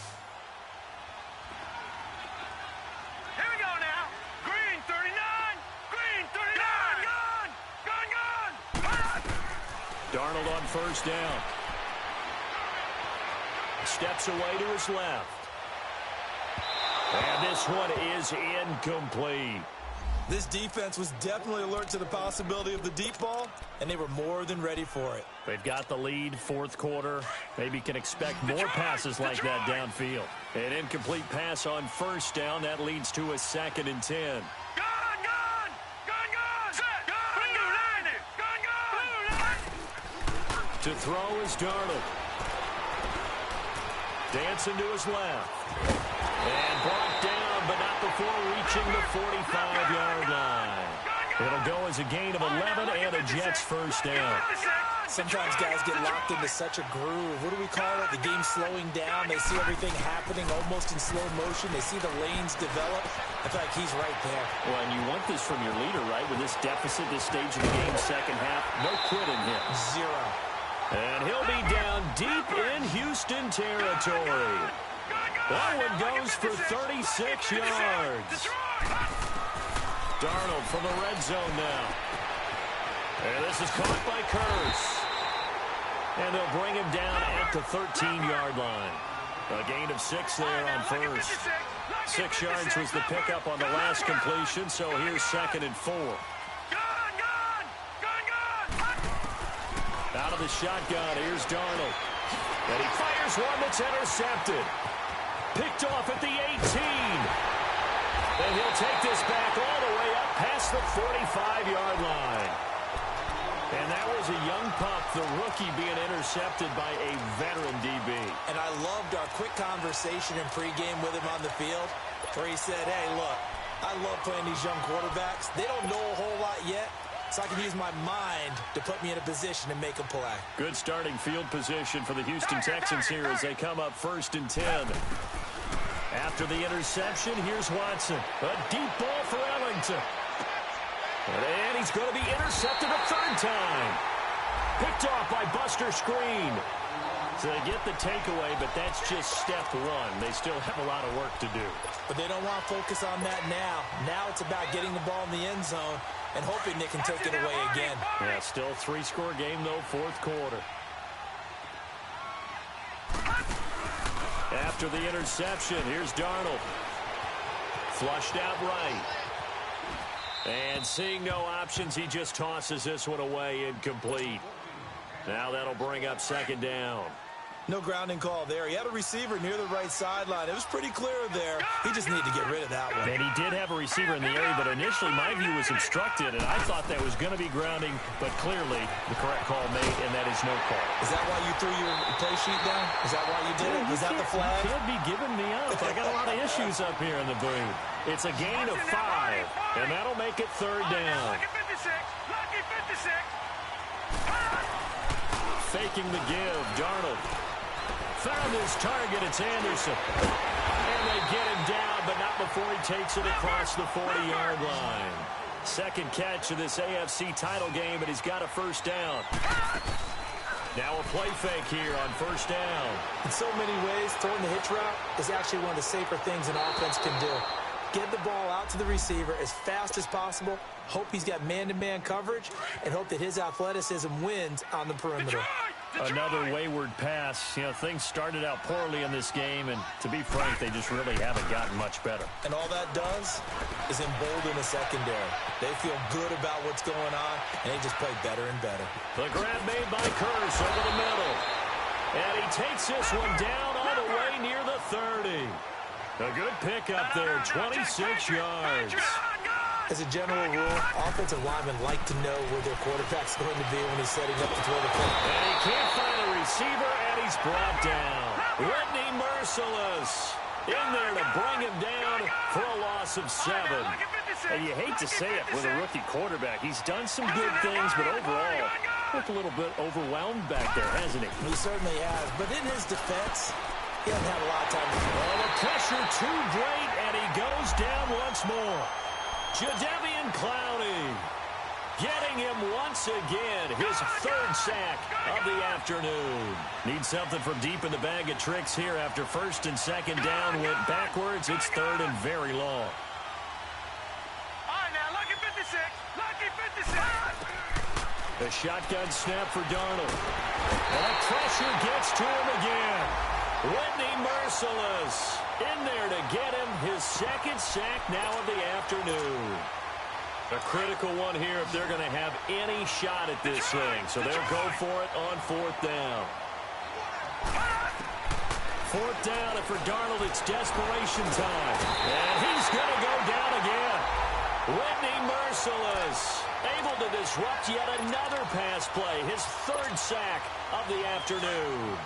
Here we go now. Green 39. Gone. Darnold on 1st down. Steps away to his left. And this one is incomplete. This defense was definitely alert to the possibility of the deep ball, and they were more than ready for it. They've got the lead, 4th quarter. Maybe can expect more passes like that downfield. An incomplete pass on 1st down. That leads to a 2nd and 10. To throw is Darnold. Dancing to his left. And brought down, but not before reaching the 45-yard line. It'll go as a gain of 11 and a Jets 1st down. Sometimes guys get locked into such a groove. What do we call it? The game slowing down. They see everything happening almost in slow motion. They see the lanes develop. I feel like he's right there. Well, and you want this from your leader, right? With this deficit, this stage of the game, 2nd half, no quitting him. 0. And he'll be down deep in Houston territory. That one goes for 36 yards. Darnold from the red zone now. And this is caught by Curse. And they'll bring him down at the 13-yard line. A gain of 6 there on 1st. 6 yards was the pickup on the last completion, so here's 2nd and 4. Out of the shotgun, here's Darnold. And he fires one that's intercepted. Picked off at the 18. And he'll take this back all the way up past the 45-yard line. And that was a young pup, the rookie being intercepted by a veteran DB. And I loved our quick conversation in pregame with him on the field where he said, hey, look, I love playing these young quarterbacks. They don't know a whole lot yet, so I can use my mind to put me in a position to make a play. Good starting field position for the Houston Texans here as they come up 1st and 10. After the interception, here's Watson. A deep ball for Ellington. And he's going to be intercepted a 3rd time. Picked off by Buster Screen. So they get the takeaway, but that's just step 1. They still have a lot of work to do. But they don't want to focus on that now. Now it's about getting the ball in the end zone and hoping they can take it away again. Yeah, still 3-score game, though, 4th quarter. After the interception, here's Darnold. Flushed out right. And seeing no options, he just tosses this one away, incomplete. Now that'll bring up 2nd down. No grounding call there. He had a receiver near the right sideline. It was pretty clear there. He just needed to get rid of that one. And he did have a receiver in the area, but initially my view was obstructed, and I thought that was going to be grounding, but clearly the correct call made, and that is no call. Is that why you threw your play sheet down? Is that why you did it? Was that the flag? You can't be giving me up. I got a lot of issues up here in the booth. It's a gain of 5, and that'll make it 3rd down. Lucky 56. Faking the give, Darnold. Found his target, it's Anderson. And they get him down, but not before he takes it across the 40-yard line. 2nd catch of this AFC title game, and he's got a 1st down. Now a play fake here on 1st down. In so many ways, throwing the hitch route is actually one of the safer things an offense can do. Get the ball out to the receiver as fast as possible, hope he's got man-to-man coverage, and hope that his athleticism wins on the perimeter. Another wayward pass. You know, things started out poorly in this game, and to be frank, they just really haven't gotten much better. And all that does is embolden the secondary. They feel good about what's going on, and they just play better and better. The grab made by Curse over the middle. And he takes this one down all the way near the 30. A good pickup there, 26 yards. As a general rule, offensive linemen like to know where their quarterback's going to be when he's setting up to throw the ball. And he can't find a receiver, and he's brought down. Whitney Merciless in there to bring him down for a loss of 7. And you hate to say it with a rookie quarterback. He's done some good things, but overall, looked a little bit overwhelmed back there, hasn't he? He certainly has. But in his defense, he doesn't have a lot of time to throw. Well, the pressure too great, and he goes down once more. Jadeveon Clowney getting him once again, his 3rd sack of the afternoon. Needs something from deep in the bag of tricks here after 1st and 2nd down went backwards. It's 3rd and very long. All right, now, lucky 56. Lucky 56. A shotgun snap for Darnold. And that pressure gets to him again. Whitney Merciless in there to get him his 2nd sack now of the afternoon. A critical one here if they're going to have any shot at this thing. So they'll go for it on 4th down. 4th down, and for Darnold, it's desperation time. And he's going to go down again. Whitney Merciless able to disrupt yet another pass play. His 3rd sack of the afternoon.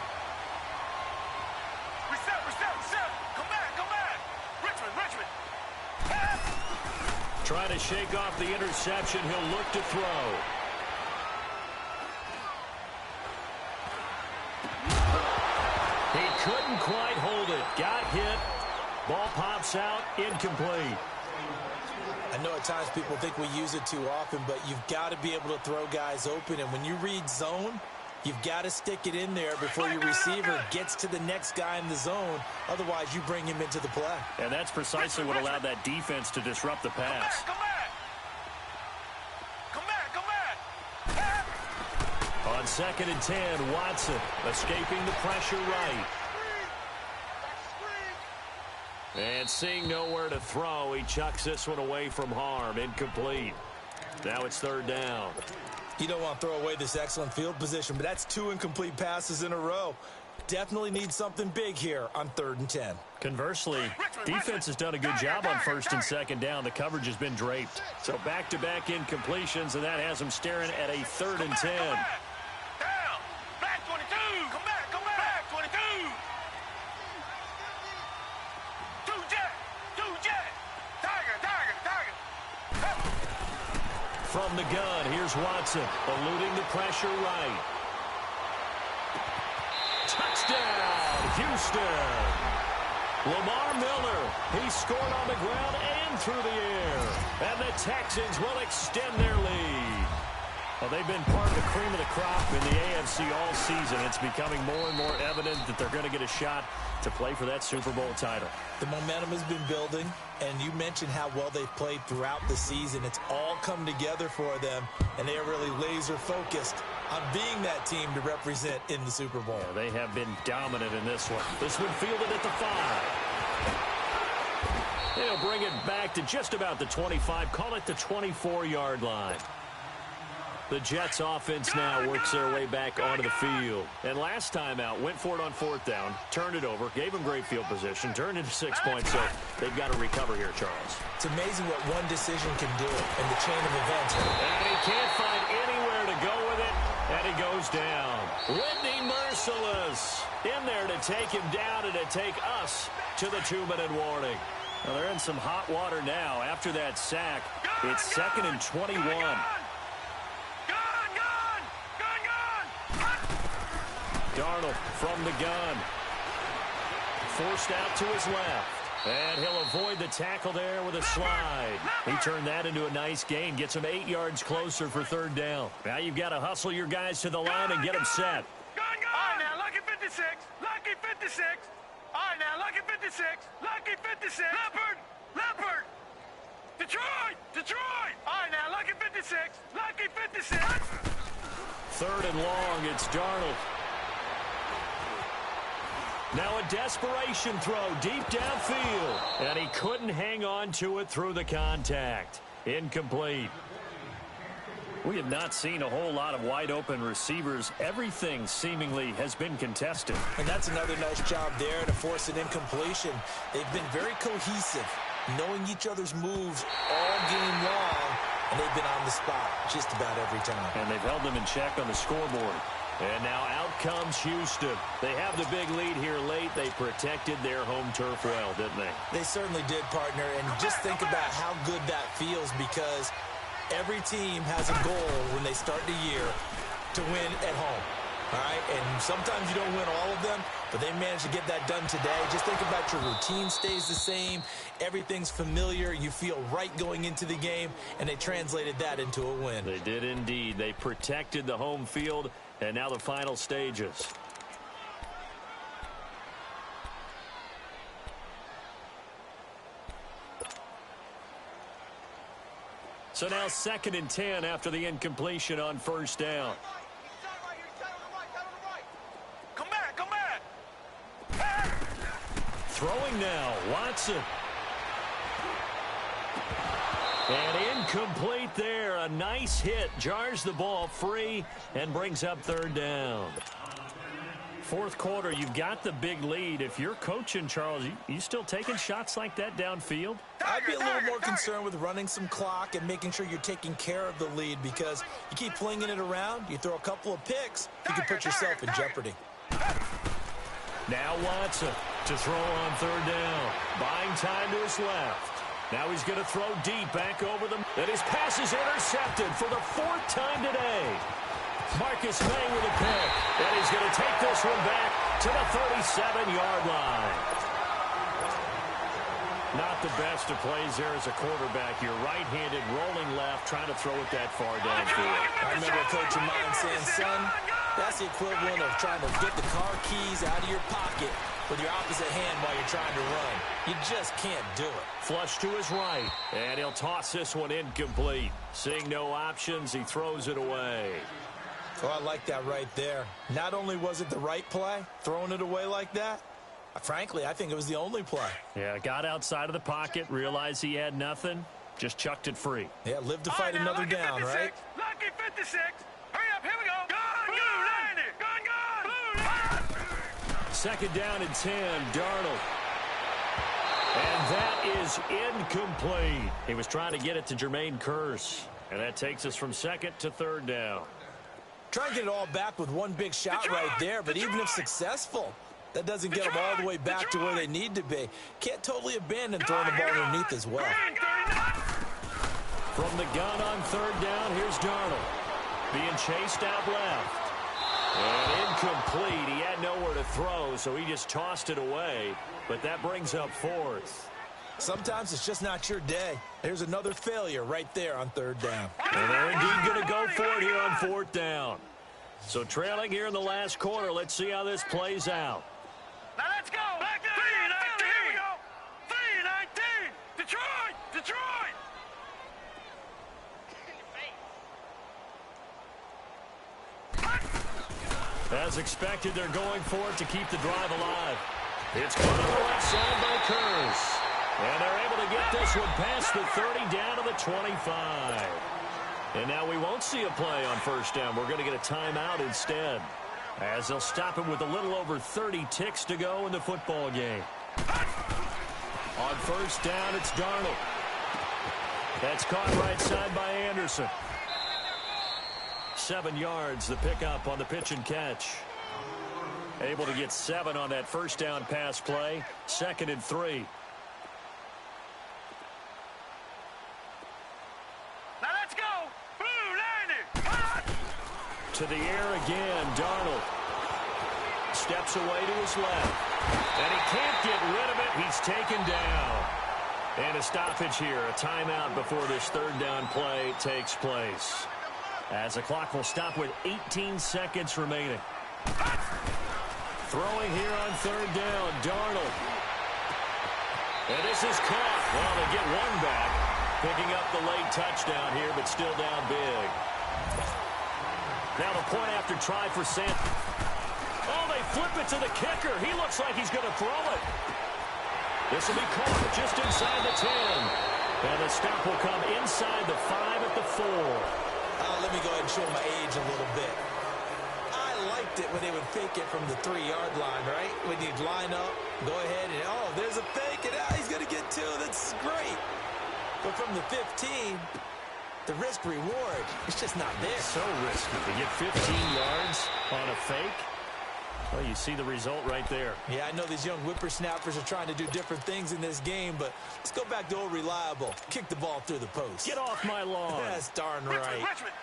Trying to shake off the interception. He'll look to throw. He couldn't quite hold it. Got hit. Ball pops out. Incomplete. I know at times people think we use it too often, but you've got to be able to throw guys open. And when you read zone, you've got to stick it in there before your receiver gets to the next guy in the zone. Otherwise, you bring him into the play. And that's precisely what allowed that defense to disrupt the pass. Come back. Come back. On 2nd and 10, Watson escaping the pressure right. And seeing nowhere to throw, he chucks this one away from harm. Incomplete. Now it's 3rd down. You don't want to throw away this excellent field position, but that's 2 incomplete passes in a row. definitely need something big here on 3rd and 10. Conversely, defense has done a good job on 1st and 2nd down. The coverage has been draped. So back-to-back incompletions, and that has them staring at a 3rd and 10. Down. Back 22. Come back. 22. Two jet. Tiger. From the gun, here's Watson, eluding the pressure right. Touchdown, Houston. Lamar Miller, he scored on the ground and through the air. And the Texans will extend their lead. Well, they've been part of the cream of the crop in the AFC all season. It's becoming more and more evident that they're going to get a shot to play for that Super Bowl title. The momentum has been building, and you mentioned how well they've played throughout the season. It's all come together for them, and they are really laser-focused on being that team to represent in the Super Bowl. Yeah, they have been dominant in this one. This one fielded at the 5. They'll bring it back to just about the 25. Call it the 24-yard line. The Jets offense now works their way back onto the field. And last time out, went for it on 4th down, turned it over, gave them great field position, turned into 6 points, so they've got to recover here, Charles. It's amazing what one decision can do in the chain of events. And he can't find anywhere to go with it, and he goes down. Whitney Merciless in there to take him down and to take us to the 2-minute warning. Now, they're in some hot water now after that sack. It's 2nd and 21. Darnold from the gun. Forced out to his left. And he'll avoid the tackle there with a slide. He turned that into a nice gain. Gets him 8 yards closer for 3rd down. Now you've got to hustle your guys to the line and get them set. All right, now, lucky 56. Lucky 56. All right, now, lucky 56. Lucky 56. Leopard. Detroit. All right, now, lucky 56. Lucky 56. 3rd and long. It's Darnold. Now a desperation throw deep downfield. And he couldn't hang on to it through the contact. Incomplete. We have not seen a whole lot of wide-open receivers. Everything seemingly has been contested. And that's another nice job there to force an incompletion. They've been very cohesive, knowing each other's moves all game long, and they've been on the spot just about every time. And they've held them in check on the scoreboard. And now out comes Houston. They have the big lead here late. They protected their home turf well, didn't they? They certainly did, partner. And just think about how good that feels, because every team has a goal when they start the year to win at home. All right? And sometimes you don't win all of them, but they managed to get that done today. Just think about your routine stays the same. Everything's familiar. You feel right going into the game, and they translated that into a win. They did indeed. They protected the home field. And now the final stages. So now 2nd and 10 after the incompletion on 1st down. Come back. Throwing now, Watson. And incomplete there. A nice hit. Jars the ball free and brings up 3rd down. 4th quarter, you've got the big lead. If you're coaching, Charles, you still taking shots like that downfield? I'd be a little more concerned with running some clock and making sure you're taking care of the lead, because you keep flinging it around, you throw a couple of picks, you can put yourself in jeopardy. Now Watson to throw on 3rd down. Buying time to his left. Now he's going to throw deep back over them. And his pass is intercepted for the 4th time today. Marcus May with a pick. And he's going to take this one back to the 37-yard line. Not the best of plays there as a quarterback. You're right-handed, rolling left, trying to throw it that far downfield. I remember a coach of mine saying, son, that's the equivalent of trying to get the car keys out of your pocket with your opposite hand while you're trying to run. You just can't do it. Flush to his right, and he'll toss this one incomplete. Seeing no options, he throws it away. Oh, I like that right there. Not only was it the right play, throwing it away like that, frankly, I think it was the only play. Yeah, got outside of the pocket, realized he had nothing, just chucked it free. Yeah, live to fight another down, 56, right? Lucky 56. Hurry up, here we go. Gun, second down and 10. Darnold. And that is incomplete. He was trying to get it to Jermaine Kearse. And that takes us from second to third down. Try and get it all back with one big shot right there, but even if successful, that doesn't get them all the way back to where they need to be. Can't totally abandon throwing the ball underneath as well. From the gun on third down, here's Darnold. Being chased out left. And incomplete. He had nowhere to throw, so he just tossed it away. But that brings up fourth. Sometimes it's just not your day. There's another failure right there on third down. And they're indeed going to go for it here on fourth down. So trailing here in the last quarter, let's see how this plays out. Now let's go. 3-19. Here we go. 3-19. Detroit. Detroit. As expected, they're going for it to keep the drive alive. It's caught on the left side by Kearse. And they're able to get this one past the 30 down to the 25. And now we won't see a play on first down. We're going to get a timeout instead, as they'll stop it with a little over 30 ticks to go in the football game. On first down, it's Darnold. That's caught right side by Anderson. 7 yards, the pickup on the pitch and catch. Able to get 7 on that first down pass play. 2nd and 3. Now let's go. Blue 90. To the air again, Darnold. Steps away to his left. And he can't get rid of it. He's taken down. And a stoppage here. A timeout before this third down play takes place. As the clock will stop with 18 seconds remaining. Throwing here on third down, Darnold. And this is caught. Well, they get one back. Picking up the late touchdown here, but still down big. Now the point after try for Sam. Oh, they flip it to the kicker. He looks like he's going to throw it. This will be caught just inside the 10. And the stop will come inside the 5 at the 4. Let me go ahead and show my age a little bit. I liked it when they would fake it from the 3-yard line, right? When you'd line up, go ahead and, oh, there's a fake, and he's going to get 2. That's great. But from the 15, the risk-reward, it's just not there. So risky to get 15 yards on a fake. Well, you see the result right there. Yeah, I know these young whippersnappers are trying to do different things in this game, but let's go back to old reliable. Kick the ball through the post. Get off my lawn. That's darn right. Richmond.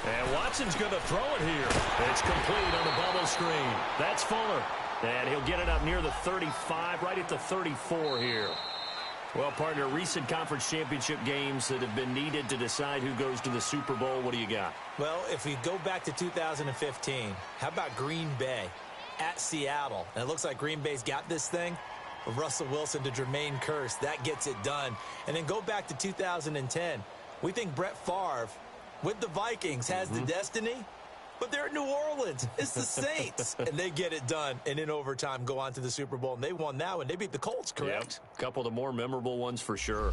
And Watson's going to throw it here. It's complete on the bubble screen. That's Fuller. And he'll get it up near the 35, right at the 34 here. Well, partner, recent conference championship games that have been needed to decide who goes to the Super Bowl. What do you got? Well, if we go back to 2015, how about Green Bay at Seattle? And it looks like Green Bay's got this thing. Russell Wilson to Jermaine Kearse. That gets it done. And then go back to 2010. We think Brett Favre with the Vikings has the destiny. But they're in New Orleans. It's the Saints. And they get it done. And in overtime, go on to the Super Bowl. And they won that one. They beat the Colts, correct? Yep. A couple of the more memorable ones for sure.